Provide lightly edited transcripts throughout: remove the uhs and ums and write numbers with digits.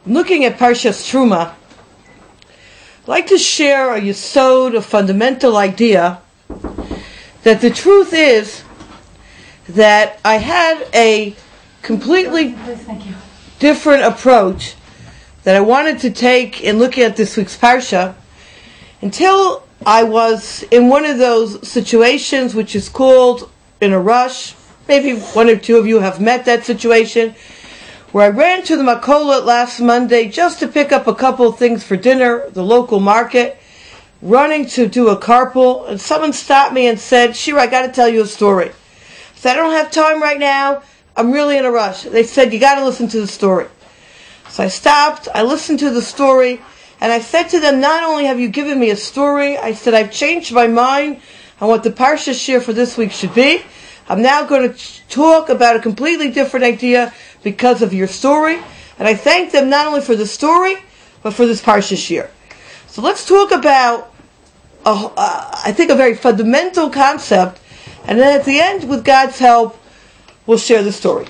Looking at Parshat Teruma, I'd like to share a yesod, a fundamental idea, that the truth is that I had a completely different approach that I wanted to take in looking at this week's Parsha until I was in one of those situations which is called in a rush. Maybe one or two of you have met that situation, where I ran to the Makola last Monday just to pick up a couple of things for dinner, the local market, running to do a carpool, and someone stopped me and said, Shira, I got to tell you a story. I said, I don't have time right now. I'm really in a rush. They said, you got to listen to the story. So I stopped, I listened to the story, and I said to them, not only have you given me a story, I said, I've changed my mind on what the Parsha share for this week should be. I'm now going to talk about a completely different idea because of your story. And I thank them not only for the story, but for this Parsha share. So let's talk about, I think, a very fundamental concept. And then at the end, with God's help, we'll share the story.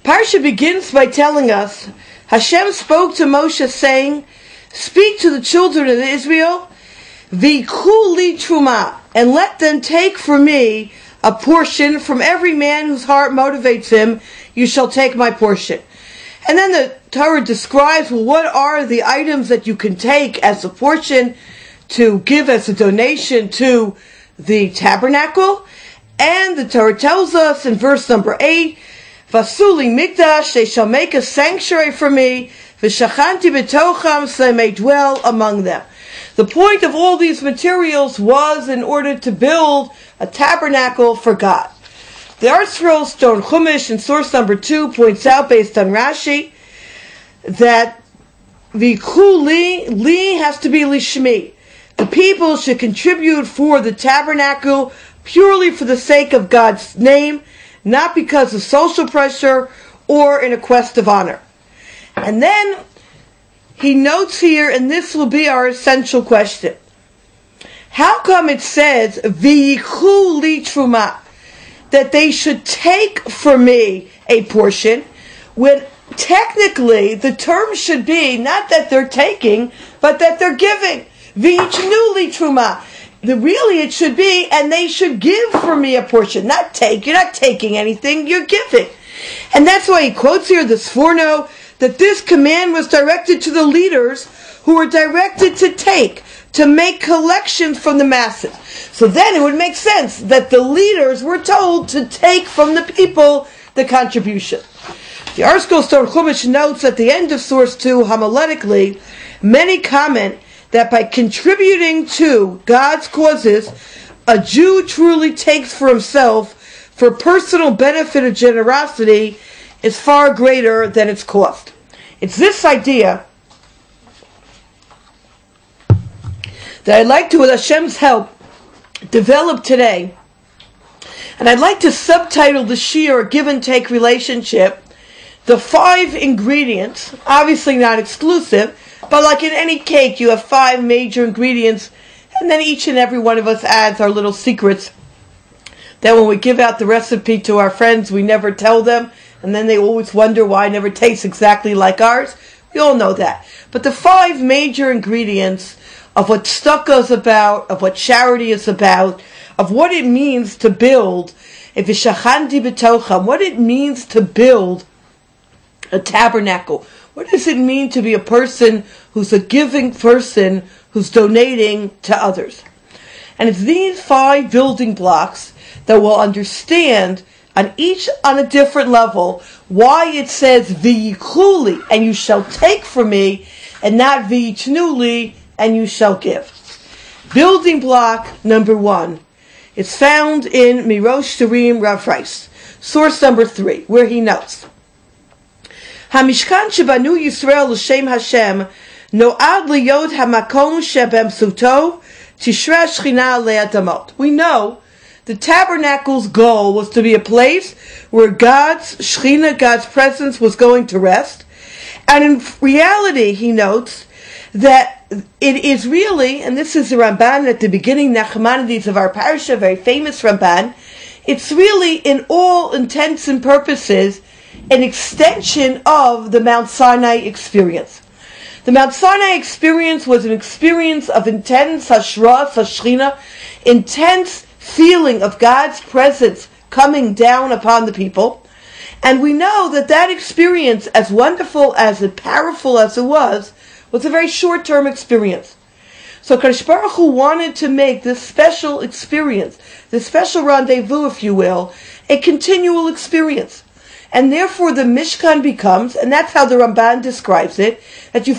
Parsha begins by telling us, Hashem spoke to Moshe saying, speak to the children of Israel, V'ikhu li Teruma, and let them take for me a portion from every man whose heart motivates him. You shall take my portion. And then the Torah describes, well, what are the items that you can take as a portion to give as a donation to the tabernacle? And the Torah tells us in verse number 8, Vasuli mikdash, they shall make a sanctuary for me, v'shachanti b'tocham, so I may dwell among them. The point of all these materials was in order to build a tabernacle for God. The ArtScroll Stone Chumash in source number 2 points out, based on Rashi, that the li has to be lishmi. The people should contribute for the tabernacle purely for the sake of God's name, not because of social pressure or in a quest of honor. And then he notes here, and this will be our essential question. How come it says, V'yikhu li Teruma, that they should take for me a portion, when technically the term should be not that they're taking, but that they're giving. V'yitnu li Teruma. Really it should be, and they should give for me a portion, not take. You're not taking anything, you're giving. And that's why he quotes here the Sforno, that this command was directed to the leaders who were directed to take, to make collections from the masses. So then it would make sense that the leaders were told to take from the people the contribution. The ArtScroll Stone Chumash notes at the end of source 2, homiletically, many comment that by contributing to God's causes, a Jew truly takes for himself, for personal benefit or generosity, is far greater than its cost. It's this idea that I'd like to, with Hashem's help, develop today. And I'd like to subtitle the shiur, give and take relationship, the 5 ingredients, obviously not exclusive, but like in any cake, you have 5 major ingredients, and then each and every one of us adds our little secrets that when we give out the recipe to our friends, we never tell them, and then they always wonder why it never tastes exactly like ours. We all know that. But the 5 major ingredients of what tzedakah is about, of what charity is about, of what it means to build, what it means to build a tabernacle. What does it mean to be a person who's a giving person, who's donating to others? And it's these 5 building blocks that we'll understand on each on a different level why it says v'yikhu li, and you shall take from me, and not v'yitnu li, and you shall give. Building block number 1 is found in Mirosh Terim Rav Rice, source number 3, where he notes, Hamishkan shebanu Yisrael l'shem Hashem no'ad liyod hamakom shebemsuto tishra shchina le'adamot. We know the tabernacle's goal was to be a place where God's Shechina, God's presence, was going to rest. And in reality, he notes that it is really, and this is the Ramban at the beginning, Nachmanides of our Parsha, very famous Ramban, it's really, in all intents and purposes, an extension of the Mount Sinai experience. The Mount Sinai experience was an experience of intense hashra, hashchina, intense feeling of God's presence coming down upon the people. And we know that that experience, as wonderful, as powerful as it was a very short-term experience. So Kadosh Baruch Hu wanted to make this special experience, this special rendezvous, if you will, a continual experience. And therefore the Mishkan becomes, and that's how the Ramban describes it, that you